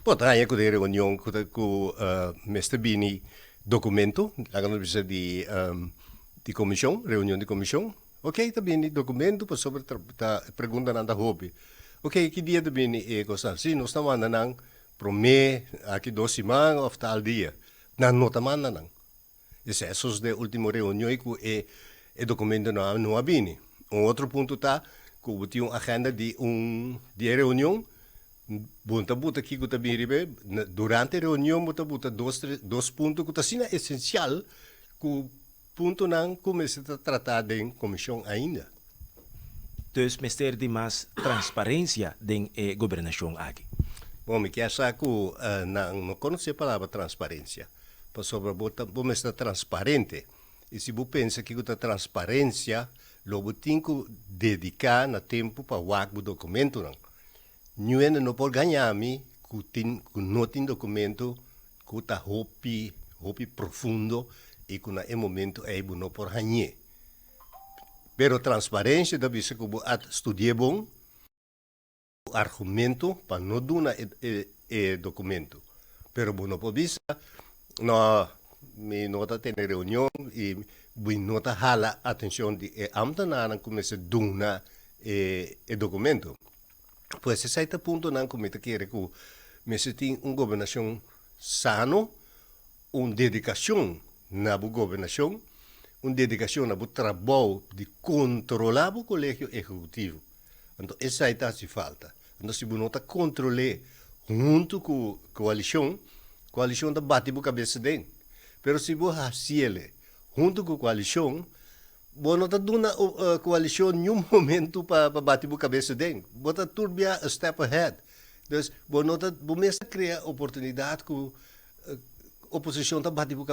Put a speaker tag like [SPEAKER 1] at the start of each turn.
[SPEAKER 1] Potrei con delle riunioni con Mr. Bini documento, la cosa di commissione, riunione di commissione. Ok, sta bene, documento per sopra pergunta nanda hobby. Ok, che dia da bene e cosa? Sì, non stiamo andando per me, anche 2 settimane o tal dia. Non nota manna nang. E se esos de ultimo riunione e documento non va bene. Un altro punto sta che abbiamo un'agenda di riunione. Bunta buta aqui que também ribe durante a reunião buta buta dois pontos que assim é essencial que o ponto não comece a tratar de comissão ainda.
[SPEAKER 2] Dus mister di mas transparencia den gobernação aqui.
[SPEAKER 1] Bom, me quer saber que não conhece a palavra transparência. Para sobre buta bom está transparente. E se você pensa que a transparência logo tem que dedicar na tempo para o documento não. Nuene não pode ganhar me que não tem documento que está hopi profundo e que no momento é não pode ganhar. Pero transparência deve ser que estudie bom argumento para não dar documento. Pero não pode ser não me nota ter reunião e me nota hala atenção de amta na começa a dar documento. Pues ese es el punto en que me quiere que me senti governação sano, dedicação na governação, dedicação na trabalho de controlar o colégio executivo. Então, essa é a falta. Então, se você não controlar junto com a coalição está batendo a cabeça dentro. Mas se você faz junto com a coalição, você não está dando a coalição em nenhum momento para bater a cabeça dentro. Você está turbia a step ahead. Então, você não está criando oportunidade que a oposição está batendo a cabeça.